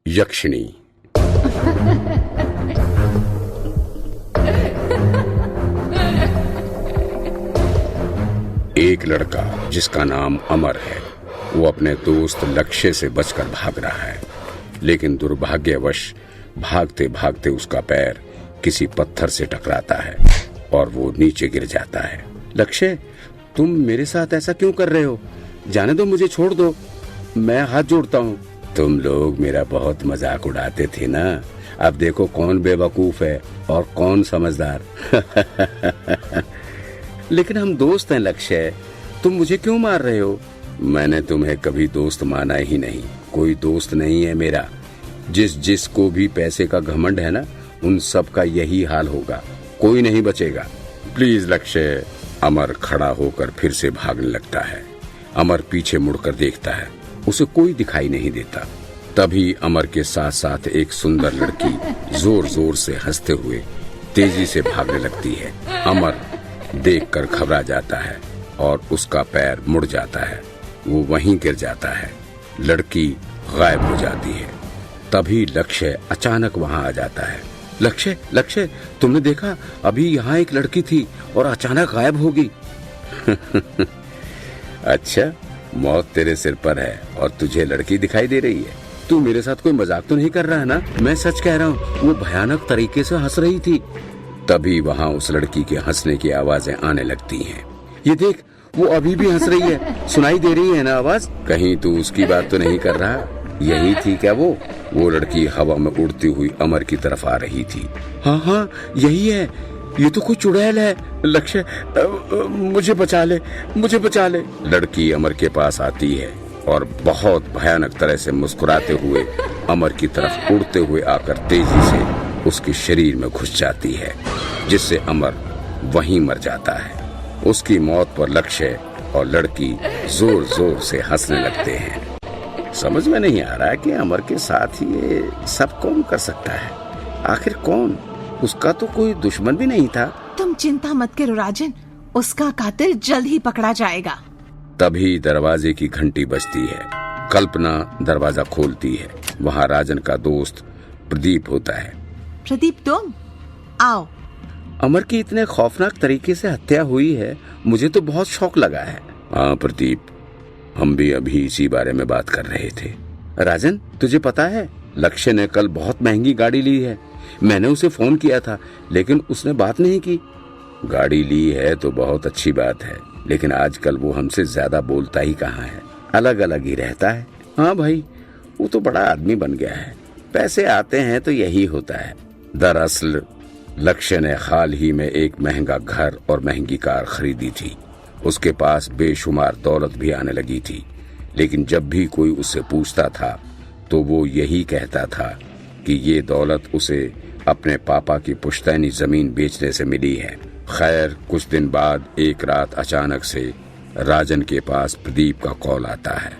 यक्षिणी। एक लड़का जिसका नाम अमर है, वो अपने दोस्त लक्ष्य से बचकर भाग रहा है, लेकिन दुर्भाग्यवश भागते भागते उसका पैर किसी पत्थर से टकराता है और वो नीचे गिर जाता है। लक्ष्य, तुम मेरे साथ ऐसा क्यों कर रहे हो? जाने दो, मुझे छोड़ दो, मैं हाथ जोड़ता हूँ। तुम लोग मेरा बहुत मजाक उड़ाते थे ना, अब देखो कौन बेवकूफ है और कौन समझदार। लेकिन हम दोस्त हैं लक्ष्य, तुम मुझे क्यों मार रहे हो? मैंने तुम्हें कभी दोस्त माना ही नहीं, कोई दोस्त नहीं है मेरा। जिसको भी पैसे का घमंड है ना, उन सब का यही हाल होगा, कोई नहीं बचेगा। प्लीज लक्ष्य। अमर खड़ा होकर फिर से भागने लगता है। अमर पीछे मुड़कर देखता है, उसे कोई दिखाई नहीं देता। तभी अमर के साथ साथ एक सुंदर लड़की जोर जोर से हंसते हुए तेजी से भागने लगती है। अमर देखकर घबरा जाता है और उसका पैर मुड़ जाता है, वो वहीं गिर जाता है। लड़की गायब हो जाती है। तभी लक्ष्य अचानक वहां आ जाता है। लक्ष्य, लक्ष्य, तुमने देखा, अभी यहाँ एक लड़की थी और अचानक गायब हो गई। अच्छा, मौत तेरे सिर पर है और तुझे लड़की दिखाई दे रही है। तू मेरे साथ कोई मजाक तो नहीं कर रहा है ना? मैं सच कह रहा हूँ, वो भयानक तरीके से हंस रही थी। तभी वहाँ उस लड़की के हंसने की आवाजें आने लगती हैं। ये देख, वो अभी भी हंस रही है, सुनाई दे रही है ना आवाज? कहीं तू उसकी बात तो नहीं कर रहा? यही थी क्या वो? वो लड़की हवा में उड़ती हुई अमर की तरफ आ रही थी। हाँ हाँ, यही है, ये तो कोई चुड़ैल है। लक्ष्य, मुझे बचा ले, मुझे बचा ले। लड़की अमर के पास आती है और बहुत भयानक तरह से मुस्कुराते हुए अमर की तरफ उड़ते हुए आकर तेजी से उसके शरीर में घुस जाती है, जिससे अमर वहीं मर जाता है। उसकी मौत पर लक्ष्य और लड़की जोर जोर से हंसने लगते हैं। समझ में नहीं आ रहा कि अमर के साथ ये सब कौन कर सकता है? आखिर कौन? उसका तो कोई दुश्मन भी नहीं था। तुम चिंता मत करो राजन, उसका कातिल जल्द ही पकड़ा जाएगा। तभी दरवाजे की घंटी बजती है। कल्पना दरवाजा खोलती है। वहाँ राजन का दोस्त प्रदीप होता है। प्रदीप, तुम आओ। अमर की इतने खौफनाक तरीके से हत्या हुई है, मुझे तो बहुत शौक लगा है। हाँ प्रदीप, हम भी अभी इसी बारे में बात कर रहे थे। राजन, तुझे पता है, लक्ष्य ने कल बहुत महंगी गाड़ी ली है। मैंने उसे फोन किया था, लेकिन उसने बात नहीं की। गाड़ी ली है तो बहुत अच्छी बात है, लेकिन आजकल वो हमसे ज्यादा बोलता ही कहाँ है, अलग अलग ही रहता है। हाँ भाई, वो तो बड़ा आदमी बन गया है, पैसे आते हैं तो यही होता है। दरअसल लक्ष्य ने हाल ही में एक महंगा घर और महंगी कार खरीदी थी। उसके पास बेशुमार दौलत भी आने लगी थी, लेकिन जब भी कोई उससे पूछता था तो वो यही कहता था कि ये दौलत उसे अपने पापा की पुश्तैनी जमीन बेचने से मिली है। खैर, कुछ दिन बाद एक रात अचानक से राजन के पास प्रदीप का कॉल आता है।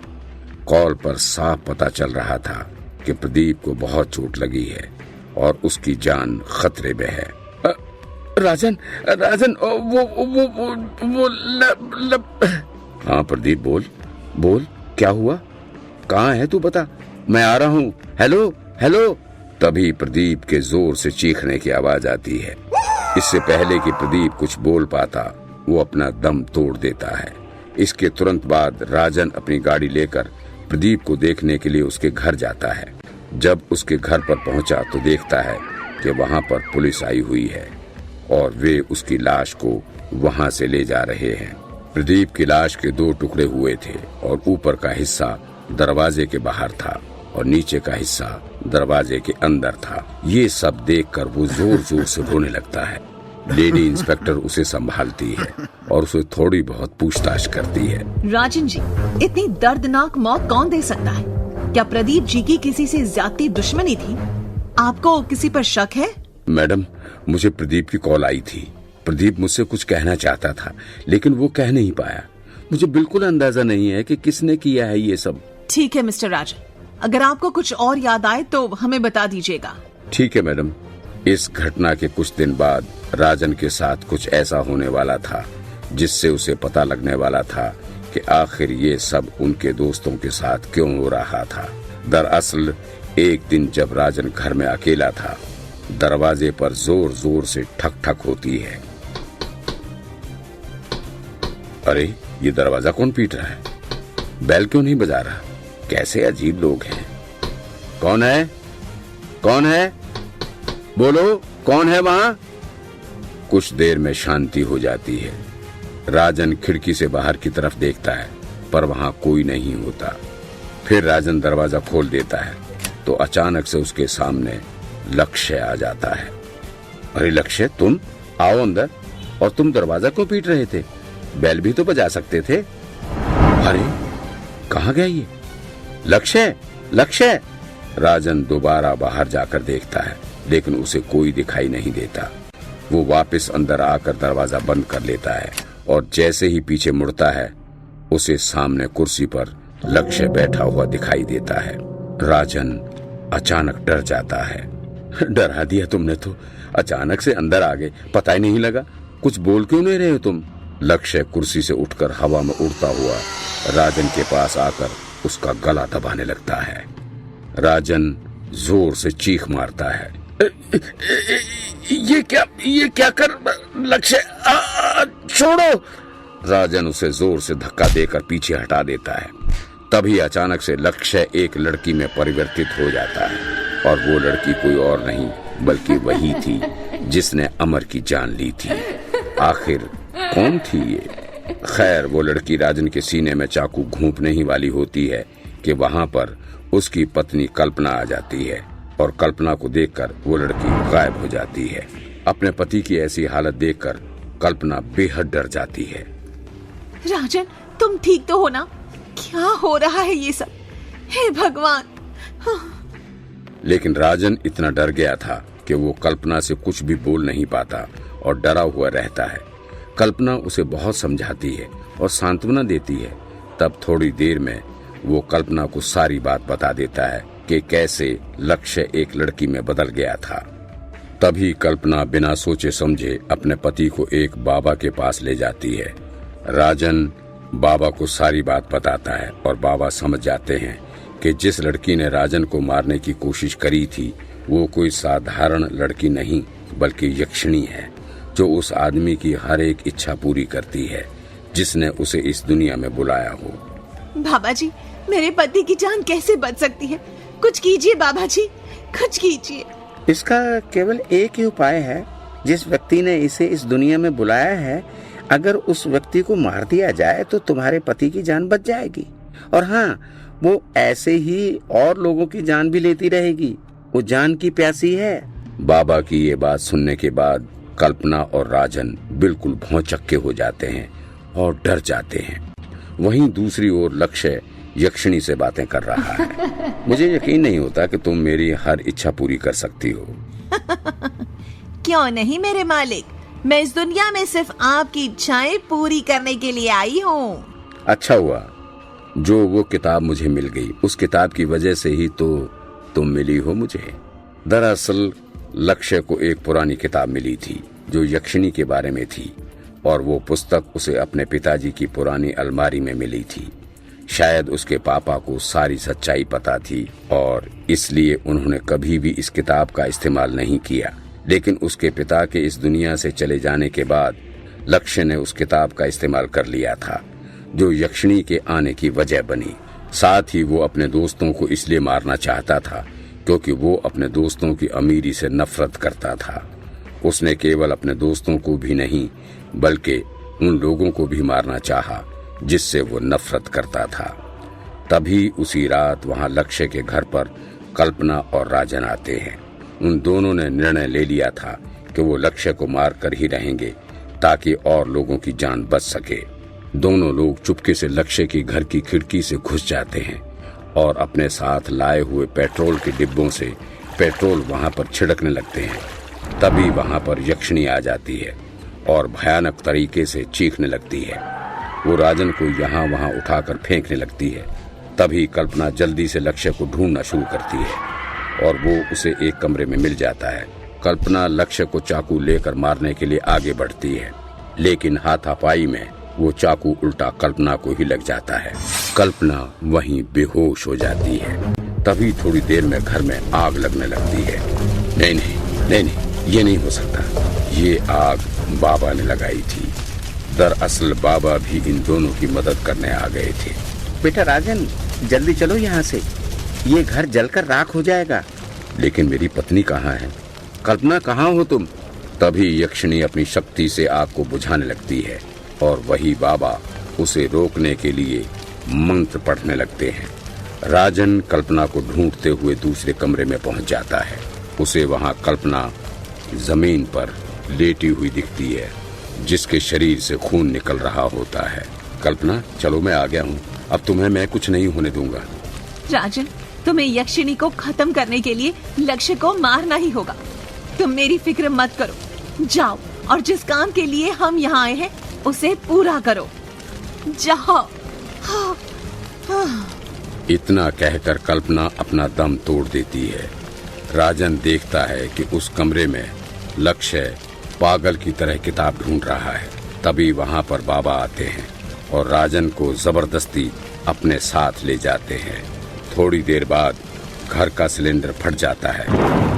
कॉल पर साफ पता चल रहा था कि प्रदीप को बहुत चोट लगी है और उसकी जान खतरे में है। राजन, राजन, हाँ प्रदीप, बोल बोल, क्या हुआ? कहाँ है तू? बता, मैं आ रहा हूँ। Hello hello. तभी प्रदीप के जोर से चीखने की आवाज आती है। इससे पहले कि प्रदीप कुछ बोल पाता, वो अपना दम तोड़ देता है। इसके तुरंत बाद राजन अपनी गाड़ी लेकर प्रदीप को देखने के लिए उसके घर जाता है। जब उसके घर पर पहुंचा तो देखता है कि वहां पर पुलिस आई हुई है और वे उसकी लाश को वहां से ले जा रहे हैं। प्रदीप की लाश के 2 टुकड़े हुए थे और ऊपर का हिस्सा दरवाजे के बाहर था और नीचे का हिस्सा दरवाजे के अंदर था। ये सब देखकर वो जोर जोर से रोने लगता है। लेडी इंस्पेक्टर उसे संभालती है और उसे थोड़ी बहुत पूछताछ करती है। राजन जी, इतनी दर्दनाक मौत कौन दे सकता है? क्या प्रदीप जी की किसी से ज्यादा दुश्मनी थी? आपको किसी पर शक है? मैडम, मुझे प्रदीप की कॉल आई थी। प्रदीप मुझसे कुछ कहना चाहता था, लेकिन वो कह नहीं पाया, मुझे बिल्कुल अंदाजा नहीं है कि किसने किया है ये सब। ठीक है मिस्टर राजन, अगर आपको कुछ और याद आए तो हमें बता दीजिएगा। ठीक है मैडम। इस घटना के कुछ दिन बाद राजन के साथ कुछ ऐसा होने वाला था जिससे उसे पता लगने वाला था कि आखिर ये सब उनके दोस्तों के साथ क्यों हो रहा था। दरअसल एक दिन जब राजन घर में अकेला था, दरवाजे पर जोर जोर से ठक ठक होती है। अरे ये दरवाजा कौन पीट रहा है? बेल क्यों नहीं बजा रहा? कैसे अजीब लोग हैं। कौन है? कौन है? बोलो, कौन है वहां? कुछ देर में शांति हो जाती है। राजन खिड़की से बाहर की तरफ देखता है पर वहां कोई नहीं होता। फिर राजन दरवाजा खोल देता है तो अचानक से उसके सामने लक्ष्य आ जाता है। अरे लक्ष्य, तुम आओ अंदर। और तुम दरवाजा क्यों पीट रहे थे? बेल भी तो बजा सकते थे। अरे कहाँ गया ये? लक्ष्य, लक्ष्य! राजन दोबारा बाहर जाकर देखता है लेकिन उसे कोई दिखाई नहीं देता। वो वापस अंदर आकर दरवाजा बंद कर लेता है और जैसे ही पीछे मुड़ता है उसे सामने कुर्सी पर लक्ष्य बैठा हुआ दिखाई देता है। राजन अचानक डर जाता है। डरा दिया तुमने तो, अचानक से अंदर आ गए, पता ही नहीं लगा। कुछ बोल क्यों नहीं रहे हो तुम? लक्ष्य कुर्सी से उठकर हवा में उड़ता हुआ राजन के पास आकर उसका गला दबाने लगता है। राजन जोर से चीख मारता है। ये क्या कर लक्ष्य, छोड़ो! राजन उसे जोर से धक्का देकर पीछे हटा देता है। तभी अचानक से लक्ष्य एक लड़की में परिवर्तित हो जाता है और वो लड़की कोई और नहीं बल्कि वही थी जिसने अमर की जान ली थी। आखिर कौन थी ये? खैर, वो लड़की राजन के सीने में चाकू घूंपने ही वाली होती है कि वहां पर उसकी पत्नी कल्पना आ जाती है और कल्पना को देखकर वो लड़की गायब हो जाती है। अपने पति की ऐसी हालत देखकर कल्पना बेहद डर जाती है। राजन, तुम ठीक तो हो ना? क्या हो रहा है ये सब? हे भगवान! लेकिन राजन इतना डर गया था कि वो कल्पना से कुछ भी बोल नहीं पाता और डरा हुआ रहता है। कल्पना उसे बहुत समझाती है और सांत्वना देती है। तब थोड़ी देर में वो कल्पना को सारी बात बता देता है कि कैसे लक्ष्य एक लड़की में बदल गया था। तभी कल्पना बिना सोचे समझे अपने पति को एक बाबा के पास ले जाती है। राजन बाबा को सारी बात बताता है और बाबा समझ जाते हैं कि जिस लड़की ने राजन को मारने की कोशिश करी थी वो कोई साधारण लड़की नहीं बल्कि यक्षिणी है, जो उस आदमी की हर एक इच्छा पूरी करती है जिसने उसे इस दुनिया में बुलाया हो। बाबा जी, मेरे पति की जान कैसे बच सकती है? कुछ कीजिए बाबा जी, कुछ कीजिए। इसका केवल एक ही उपाय है। जिस व्यक्ति ने इसे इस दुनिया में बुलाया है, अगर उस व्यक्ति को मार दिया जाए तो तुम्हारे पति की जान बच जाएगी। और हाँ, वो ऐसे ही और लोगों की जान भी लेती रहेगी। वो जान की प्यासी है। बाबा की ये बात सुनने के बाद कल्पना और राजन बिल्कुल भौंचक्के हो जाते हैं और डर जाते हैं। वहीं दूसरी ओर लक्ष्य यक्षिणी से बातें कर रहा है। मुझे यकीन नहीं होता कि तुम मेरी हर इच्छा पूरी कर सकती हो। क्यों नहीं मेरे मालिक, मैं इस दुनिया में सिर्फ आपकी इच्छाएं पूरी करने के लिए आई हूँ। अच्छा हुआ जो वो किताब मुझे मिल गई, उस किताब की वजह से ही तो तुम मिली हो मुझे। दरअसल लक्ष्य को एक पुरानी किताब मिली थी जो यक्षिणी के बारे में थी और वो पुस्तक उसे अपने पिताजी की पुरानी अलमारी में मिली थी। शायद उसके पापा को सारी सच्चाई पता थी और इसलिए उन्होंने कभी भी इस किताब का इस्तेमाल नहीं किया। लेकिन उसके पिता के इस दुनिया से चले जाने के बाद लक्ष्य ने उस किताब का इस्तेमाल कर लिया था, जो यक्षिणी के आने की वजह बनी। साथ ही वो अपने दोस्तों को इसलिए मारना चाहता था क्योंकि वो अपने दोस्तों की अमीरी से नफरत करता था। उसने केवल अपने दोस्तों को भी नहीं बल्कि उन लोगों को भी मारना चाहा जिससे वो नफरत करता था। तभी उसी रात वहां लक्ष्य के घर पर कल्पना और राजन आते हैं। उन दोनों ने निर्णय ले लिया था कि वो लक्ष्य को मार कर ही रहेंगे ताकि और लोगों की जान बच सके। दोनों लोग चुपके से लक्ष्य की घर की खिड़की से घुस जाते हैं और अपने साथ लाए हुए पेट्रोल के डिब्बों से पेट्रोल वहां पर छिड़कने लगते हैं। तभी वहां पर यक्षिणी आ जाती है और भयानक तरीके से चीखने लगती है। वो राजन को यहाँ वहाँ उठाकर फेंकने लगती है। तभी कल्पना जल्दी से लक्ष्य को ढूंढना शुरू करती है और वो उसे एक कमरे में मिल जाता है। कल्पना लक्ष्य को चाकू लेकर मारने के लिए आगे बढ़ती है, लेकिन हाथापाई में वो चाकू उल्टा कल्पना को ही लग जाता है। कल्पना वहीं बेहोश हो जाती है। तभी थोड़ी देर में घर में आग लगने लगती है। नहीं नहीं नहीं नहीं, ये नहीं हो सकता। ये आग बाबा ने लगाई थी। दरअसल बाबा भी इन दोनों की मदद करने आ गए थे। बेटा राजन, जल्दी चलो यहाँ से, ये घर जलकर राख हो जाएगा। लेकिन मेरी पत्नी कहाँ है? कल्पना, कहाँ हो तुम? तभी यक्षिणी अपनी शक्ति से आग को बुझाने लगती है और वही बाबा उसे रोकने के लिए मंत्र पढ़ने लगते हैं। राजन कल्पना को ढूंढते हुए दूसरे कमरे में पहुंच जाता है। उसे वहां कल्पना जमीन पर लेटी हुई दिखती है, जिसके शरीर से खून निकल रहा होता है। कल्पना, चलो मैं आ गया हूँ, अब तुम्हें मैं कुछ नहीं होने दूंगा। राजन, तुम्हें यक्षिणी को खत्म करने के लिए लक्ष्य को मारना ही होगा। तुम मेरी फिक्र मत करो, जाओ और जिस काम के लिए हम यहाँ आए हैं उसे पूरा करो, जाओ। इतना कहकर कल्पना अपना दम तोड़ देती है। राजन देखता है कि उस कमरे में लक्ष्य पागल की तरह किताब ढूंढ रहा है। तभी वहां पर बाबा आते हैं और राजन को जबरदस्ती अपने साथ ले जाते हैं। थोड़ी देर बाद घर का सिलेंडर फट जाता है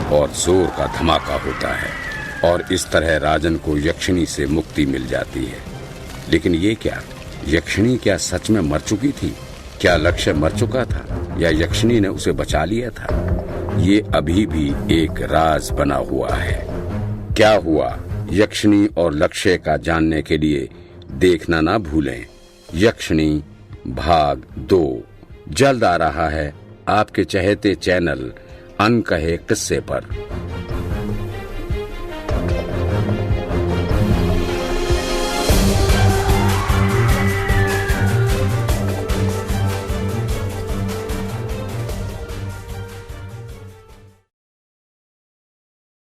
और जोर का धमाका होता है और इस तरह राजन को यक्षिणी से मुक्ति मिल जाती है। लेकिन ये क्या, यक्षिणी क्या सच में मर चुकी थी? क्या लक्ष्य मर चुका था या यक्षिणी ने उसे बचा लिया था? ये अभी भी एक राज बना हुआ है। क्या हुआ यक्षिणी और लक्ष्य का जानने के लिए देखना ना भूलें। यक्षिणी भाग 2 जल्द आ रहा है आपके चहेते चैनल अनकहे किस्से पर।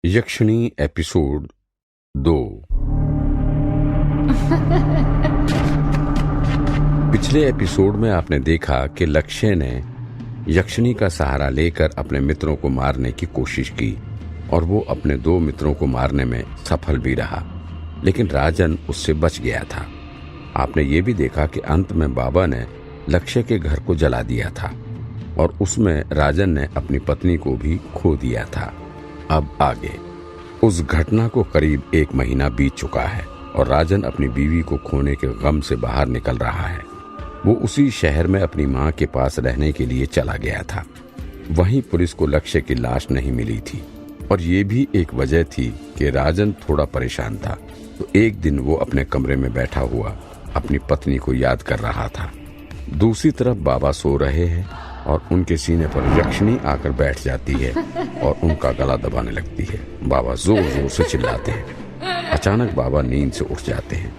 यक्षिणी एपिसोड 2। पिछले एपिसोड में आपने देखा कि लक्ष्य ने यक्षिणी का सहारा लेकर अपने मित्रों को मारने की कोशिश की और वो अपने 2 मित्रों को मारने में सफल भी रहा, लेकिन राजन उससे बच गया था। आपने ये भी देखा कि अंत में बाबा ने लक्ष्य के घर को जला दिया था और उसमें राजन ने अपनी पत्नी को भी खो दिया था। अब आगे उस घटना को करीब 1 महीना बीत चुका है और राजन अपनी बीवी को खोने के गम से बाहर निकल रहा है। वो उसी शहर में अपनी माँ के पास रहने के लिए चला गया था। वहीं पुलिस को लक्ष्य की लाश नहीं मिली थी और ये भी एक वजह थी कि राजन थोड़ा परेशान था। तो एक दिन वो अपने कमरे में बैठा हुआ अपनी पत्नी को याद कर रहा था। दूसरी तरफ बाबा सो रहे हैं और उनके सीने पर यक्षिणी आकर बैठ जाती है और उनका गला दबाने लगती है। बाबा जोर जोर से चिल्लाते हैं। अचानक बाबा नींद से उठ जाते हैं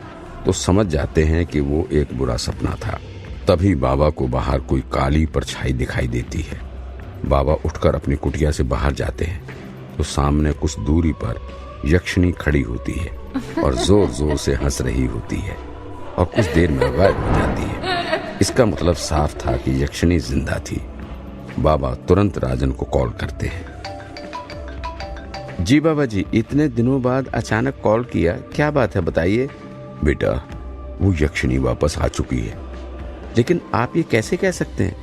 तो समझ जाते हैं कि वो एक बुरा सपना था। तभी बाबा को बाहर कोई काली परछाई दिखाई देती है। बाबा उठकर अपनी कुटिया से बाहर जाते हैं तो सामने कुछ दूरी पर यक्षिणी खड़ी होती है और जोर जोर से हंस रही होती है और कुछ देर में गायब हो जाती है। इसका मतलब साफ था कि यक्षिणी जिंदा थी। बाबा तुरंत राजन को कॉल करते हैं। जी बाबा जी, इतने दिनों बाद अचानक कॉल किया, क्या बात है बताइए। बेटा, वो यक्षिणी वापस आ चुकी है। लेकिन आप ये कैसे कह सकते हैं?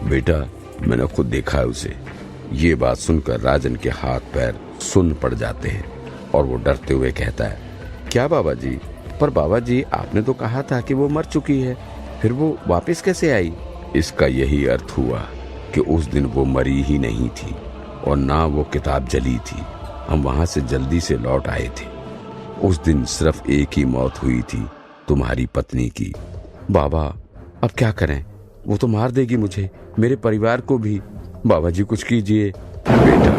बेटा, मैंने खुद देखा है उसे। ये बात सुनकर राजन के हाथ पैर सुन्न पड़ जाते हैं और वो डरते हुए कहता है, क्या बाबा जी? पर बाबा जी, आपने तो कहा था कि वो मर चुकी है, फिर वो वापस कैसे आई? इसका यही अर्थ हुआ कि उस दिन वो मरी ही नहीं थी और ना वो किताब जली थी। हम वहां से जल्दी से लौट आए थे। उस दिन सिर्फ एक ही मौत हुई थी, तुम्हारी पत्नी की। बाबा, अब क्या करें? वो तो मार देगी मुझे, मेरे परिवार को भी। बाबा जी कुछ कीजिए। बेटा,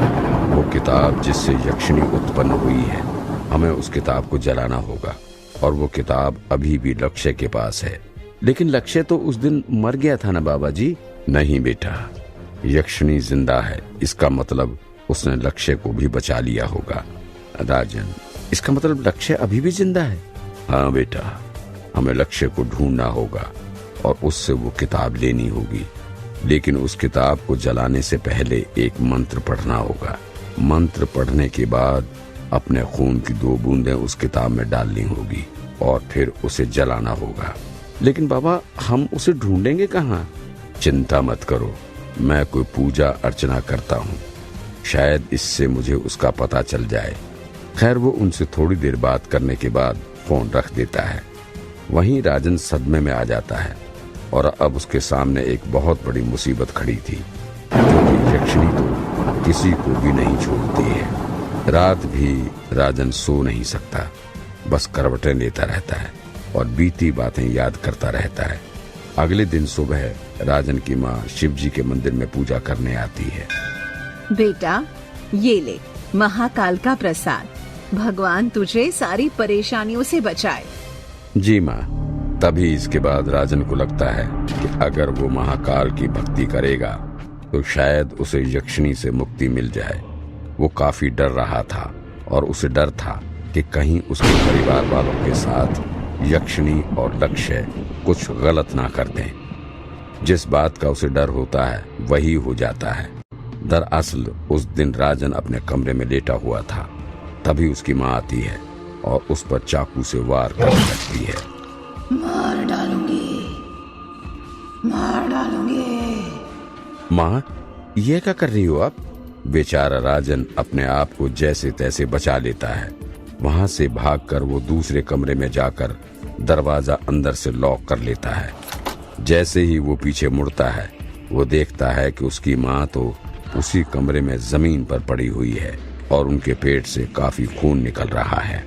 वो किताब जिससे यक्षिणी उत्पन्न हुई है, हमें उस किताब को जलाना होगा और वो किताब अभी भी लक्ष्य के पास है। लेकिन लक्ष्य तो उस दिन मर गया था ना बाबा जी। नहीं बेटा, यक्षिणी जिंदा है। इसका मतलब उसने लक्ष्य को भी बचा लिया होगा। राजन, इसका मतलब लक्ष्य अभी भी जिंदा है? हाँ बेटा, हमें लक्ष्य को ढूंढना होगा और उससे वो किताब लेनी होगी, लेकिन उस किताब को जलाने से पहले एक मंत्र पढ़ना होगा। मंत्र पढ़ने के बाद अपने खून की 2 बूंदें उस किताब में डालनी होगी और फिर उसे जलाना होगा। लेकिन बाबा, हम उसे ढूंढेंगे कहाँ? चिंता मत करो, मैं कोई पूजा अर्चना करता हूँ, शायद इससे मुझे उसका पता चल जाए। खैर, वो उनसे थोड़ी देर बात करने के बाद फोन रख देता है। वहीं राजन सदमे में आ जाता है और अब उसके सामने एक बहुत बड़ी मुसीबत खड़ी थी, क्योंकि यक्षिणी तो किसी को भी नहीं छोड़ती है। रात भी राजन सो नहीं सकता, बस करवटें लेता रहता है और बीती बातें याद करता रहता है। अगले दिन सुबह राजन की माँ शिवजी के मंदिर में पूजा करने आती है। बेटा, ये ले महाकाल का प्रसाद, भगवान तुझे सारी परेशानियों से बचाए। जी माँ। तभी इसके बाद राजन को लगता है कि अगर वो महाकाल की भक्ति करेगा तो शायद उसे यक्षिणी से मुक्ति मिल जाए। वो काफी डर रहा था और उसे डर था कि कहीं उसके परिवार वालों के साथ यक्षिणी और लक्ष्य कुछ गलत ना कर दें। जिस बात का उसे डर होता है वही हो जाता है। दरअसल उस दिन राजन अपने कमरे में लेटा हुआ था, तभी उसकी माँ आती है और उस पर चाकू से वार करने लगती है। मार डालूंगी, मार डालूंगी। माँ, ये क्या कर रही हो आप? बेचारा राजन अपने आप को जैसे तैसे बचा लेता है। वहां से भागकर वो दूसरे कमरे में जाकर दरवाजा अंदर से लॉक कर लेता है। जैसे ही वो पीछे मुड़ता है, वो देखता है कि उसकी माँ तो उसी कमरे में जमीन पर पड़ी हुई है और उनके पेट से काफी खून निकल रहा है।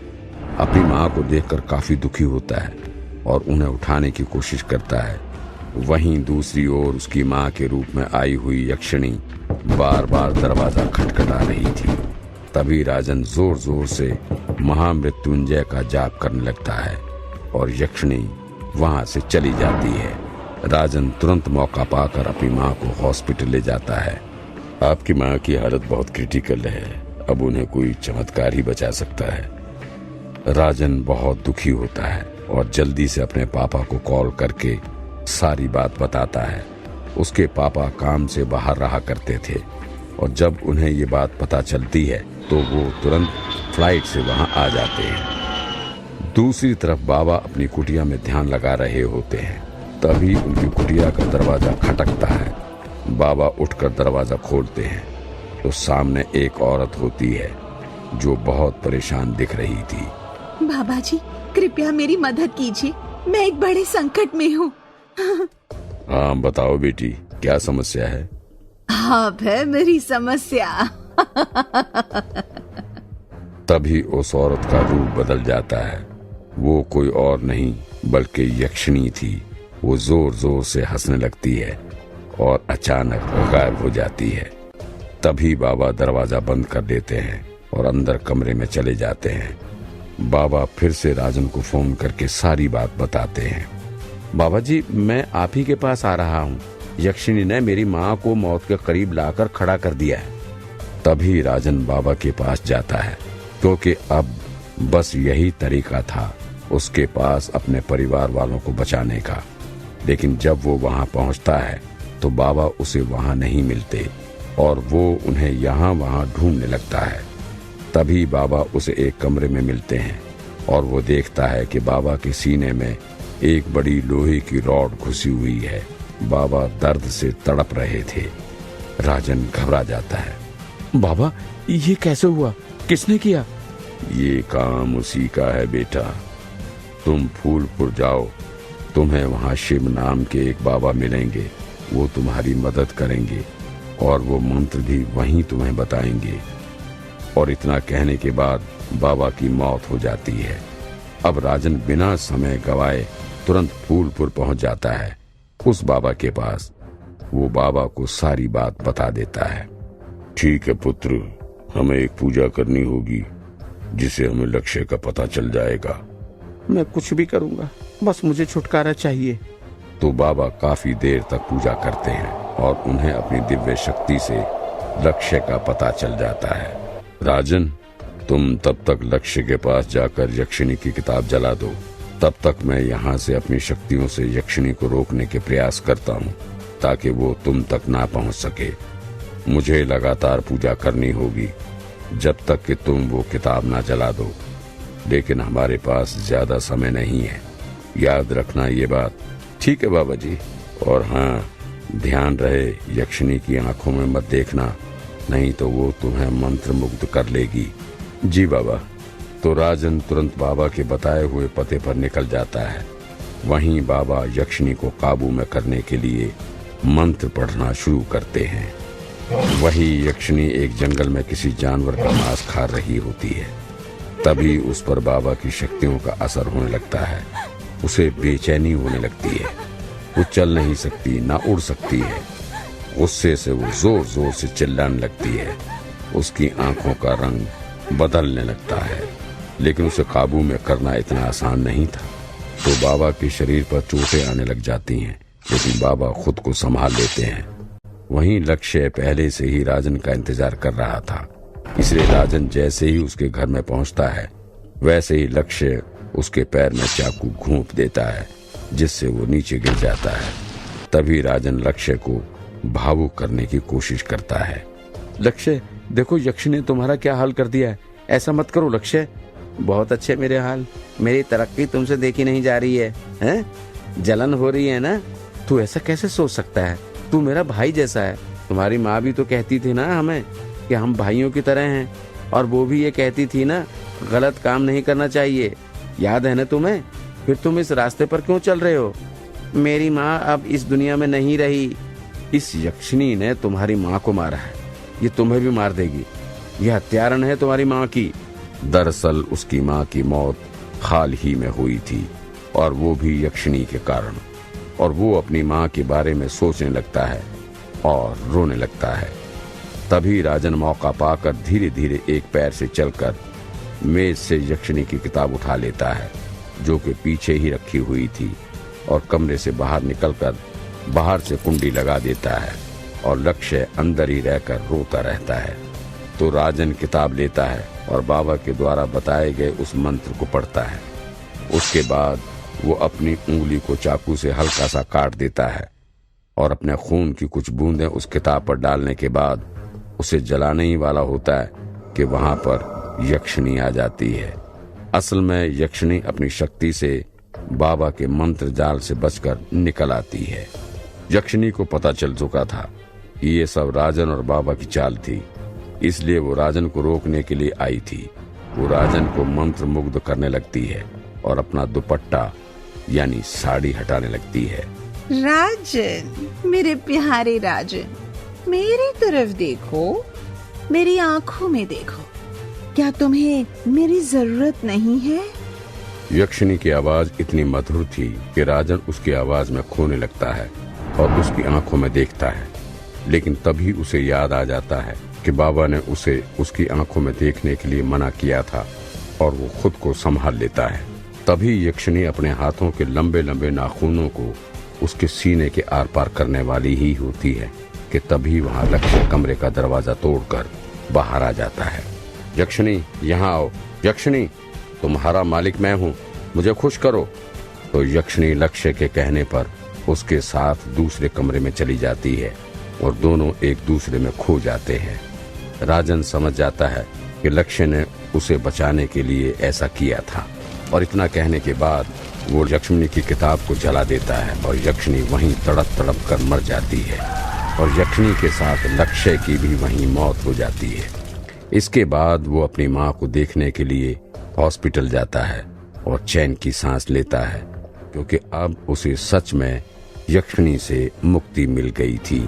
अपनी माँ को देखकर काफी दुखी होता है और उन्हें उठाने की कोशिश करता है। वहीं दूसरी ओर उसकी माँ के रूप में आई हुई यक्षिणी बार बार दरवाजा खटखटा रही थी। तभी राजन जोर जोर से महामृत्युंजय का जाप करने लगता है और यक्षिणी वहां से चली जाती है। राजन तुरंत मौका पाकर अपनी माँ को हॉस्पिटल ले जाता है। आपकी माँ की हालत बहुत क्रिटिकल है, अब उन्हें कोई चमत्कार ही बचा सकता है। राजन बहुत दुखी होता है और जल्दी से अपने पापा को कॉल करके सारी बात बताता है। उसके पापा काम से बाहर रहा करते थे और जब उन्हें ये बात पता चलती है तो वो तुरंत फ्लाइट से वहां आ जाते हैं। दूसरी तरफ बाबा अपनी कुटिया में ध्यान लगा रहे होते हैं। तभी उनकी कुटिया का दरवाजा खटकता है। बाबा उठकर दरवाजा खोलते हैं तो सामने एक औरत होती है जो बहुत परेशान दिख रही थी। बाबा जी, कृपया मेरी मदद कीजिए, मैं एक बड़े संकट में हूँ। हाँ बताओ बेटी, क्या समस्या है? आप है मेरी समस्या। तभी उस औरत का रूप बदल जाता है। वो कोई और नहीं बल्कि यक्षिणी थी। वो जोर जोर से हंसने लगती है और अचानक गायब हो जाती है। तभी बाबा दरवाजा बंद कर देते हैं और अंदर कमरे में चले जाते हैं। बाबा फिर से राजन को फोन करके सारी बात बताते हैं। बाबा जी, मैं आप ही के पास आ रहा हूँ। यक्षिणी ने मेरी माँ को मौत के करीब लाकर खड़ा कर दिया है। तभी राजन बाबा के पास जाता है, क्योंकि अब बस यही तरीका था उसके पास अपने परिवार वालों को बचाने का। लेकिन जब वो वहां पहुंचता है तो बाबा उसे वहां नहीं मिलते और वो उन्हें यहाँ वहां ढूंढने लगता है। तभी बाबा उसे एक कमरे में मिलते हैं और वो देखता है कि बाबा के सीने में एक बड़ी लोहे की रॉड घुसी हुई है। बाबा दर्द से तड़प रहे थे। राजन घबरा जाता है। बाबा, ये कैसे हुआ? किसने किया? ये काम उसी का है बेटा। तुम फूलपुर जाओ, तुम्हें वहां शिव नाम के एक बाबा मिलेंगे। वो तुम्हारी मदद करेंगे और वो मंत्र भी वहीं तुम्हें बताएंगे। और इतना कहने के बाद बाबा की मौत हो जाती है। अब राजन बिना समय गवाए तुरंत फूलपुर पहुंच जाता है उस बाबा के पास। वो बाबा को सारी बात बता देता है। ठीक है पुत्र, हमें एक पूजा करनी होगी जिसे हमें लक्ष्य का पता चल जाएगा। मैं कुछ भी करूंगा, बस मुझे छुटकारा चाहिए। तो बाबा काफी देर तक पूजा करते हैं और उन्हें अपनी दिव्य शक्ति से लक्ष्य का पता चल जाता है। राजन, तुम तब तक लक्ष्य के पास जाकर यक्षिणी की किताब जला दो तब तक मैं यहाँ से अपनी शक्तियों से यक्षिणी को रोकने के प्रयास करता हूँ ताकि वो तुम तक ना पहुँच सके। मुझे लगातार पूजा करनी होगी जब तक कि तुम वो किताब ना जला दो, लेकिन हमारे पास ज्यादा समय नहीं है, याद रखना ये बात। ठीक है बाबा जी। और हाँ, ध्यान रहे यक्षिणी की आंखों में मत देखना, नहीं तो वो तुम्हें मंत्र मुग्ध कर लेगी। जी बाबा। तो राजन तुरंत बाबा के बताए हुए पते पर निकल जाता है। वहीं बाबा यक्षिणी को काबू में करने के लिए मंत्र पढ़ना शुरू करते हैं। वही यक्षिणी एक जंगल में किसी जानवर का मांस खा रही होती है। तभी उस पर बाबा की शक्तियों का असर होने लगता है। उसे बेचैनी होने लगती है। वो चल नहीं सकती, ना उड़ सकती है। गुस्से से वो जोर जोर से चिल्लाने लगती है। उसकी आंखों का रंग बदलने लगता है, लेकिन उसे काबू में करना इतना आसान नहीं था। तो बाबा के शरीर पर चोटें आने लग जाती हैं, लेकिन बाबा खुद को संभाल लेते हैं। वहीं लक्ष्य पहले से ही राजन का इंतजार कर रहा था, इसलिए राजन जैसे ही उसके घर में पहुंचता है वैसे ही लक्ष्य उसके पैर में चाकू घूंप देता है, जिससे वो नीचे गिर जाता है। तभी राजन लक्ष्य को भावुक करने की कोशिश करता है। लक्ष्य देखो, यक्षिणी ने तुम्हारा क्या हाल कर दिया है, ऐसा मत करो लक्ष्य। बहुत अच्छे मेरे हाल, मेरी तरक्की तुमसे देखी नहीं जा रही है, हैं? जलन हो रही है ना? तू ऐसा कैसे सोच सकता है? तू मेरा भाई जैसा है। तुम्हारी माँ भी तो कहती थी ना हमें कि हम भाइयों की तरह हैं, और वो भी ये कहती थी ना, गलत काम नहीं करना चाहिए। याद है ना तुम्हें? फिर तुम इस रास्ते पर क्यों चल रहे हो? मेरी माँ अब इस दुनिया में नहीं रही। इस यक्षिणी ने तुम्हारी माँ को मारा है, ये तुम्हें भी मार देगी। यह हत्यारण है तुम्हारी माँ की। दरअसल उसकी माँ की मौत हाल ही में हुई थी, और वो भी यक्षिणी के कारण। और वो अपनी माँ के बारे में सोचने लगता है और रोने लगता है। तभी राजन मौका पाकर धीरे धीरे एक पैर से चलकर मेज से यक्षिणी की किताब उठा लेता है, जो कि पीछे ही रखी हुई थी, और कमरे से बाहर निकलकर बाहर से कुंडी लगा देता है, और लक्ष्य अंदर ही रहकर रोता रहता है। तो राजन किताब लेता है और बाबा के द्वारा बताए गए उस मंत्र को पढ़ता है। उसके बाद वो अपनी उंगली को चाकू से हल्का सा काट देता है, और अपने खून की कुछ बूंदें उस किताब पर डालने के बाद उसे जलाने ही वाला होता है कि वहां पर यक्षिणी आ जाती है। असल में यक्षिणी अपनी शक्ति से बाबा के मंत्र जाल से बचकर निकल आती है। यक्षिणी को पता चल चुका था कि ये सब राजन और बाबा की चाल थी, इसलिए वो राजन को रोकने के लिए आई थी। वो राजन को मंत्र मुग्ध करने लगती है और अपना दुपट्टा यानी साड़ी हटाने लगती है। राजन, मेरे प्यारे राजन, मेरी तरफ देखो, मेरी आंखों में देखो। क्या तुम्हें मेरी जरूरत नहीं है? यक्षिणी की आवाज इतनी मधुर थी कि राजन उसकी आवाज में खोने लगता है और उसकी आंखों में देखता है। लेकिन तभी उसे याद आ जाता है कि बाबा ने उसे उसकी आंखों में देखने के लिए मना किया था, और वो खुद को संभाल लेता है। तभी यक्षिणी अपने हाथों के लंबे लंबे नाखूनों को उसके सीने के आर पार करने वाली ही होती है कि तभी वहां लक्ष्य कमरे का दरवाजा तोड़कर बाहर आ जाता है। यक्षिणी, यहाँ आओ। यक्षिणी, तुम्हारा मालिक मैं हूँ, मुझे खुश करो। तो यक्षिणी लक्ष्य के कहने पर उसके साथ दूसरे कमरे में चली जाती है, और दोनों एक दूसरे में खो जाते हैं। राजन समझ जाता है कि लक्ष्य ने उसे बचाने के लिए ऐसा किया था, और इतना कहने के बाद वो यक्षिणी की किताब को जला देता है, और यक्षिणी वहीं तड़प तड़प कर मर जाती है, और यक्षिणी के साथ लक्ष्य की भी वहीं मौत हो जाती है। इसके बाद वो अपनी माँ को देखने के लिए हॉस्पिटल जाता है और चैन की सांस लेता है, क्योंकि अब उसे सच में यक्षिणी से मुक्ति मिल गई थी।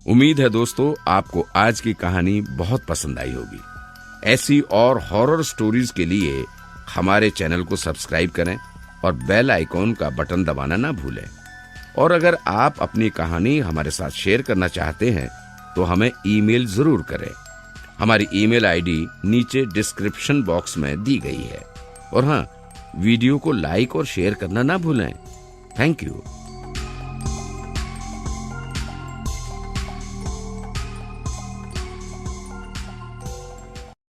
उम्मीद है दोस्तों आपको आज की कहानी बहुत पसंद आई होगी। ऐसी और हॉरर स्टोरीज के लिए हमारे चैनल को सब्सक्राइब करें और बेल आइकॉन का बटन दबाना ना भूलें। और अगर आप अपनी कहानी हमारे साथ शेयर करना चाहते हैं तो हमें ईमेल जरूर करें। हमारी ईमेल आईडी नीचे डिस्क्रिप्शन बॉक्स में दी गई है। और हाँ, वीडियो को लाइक और शेयर करना ना भूलें। Thank you.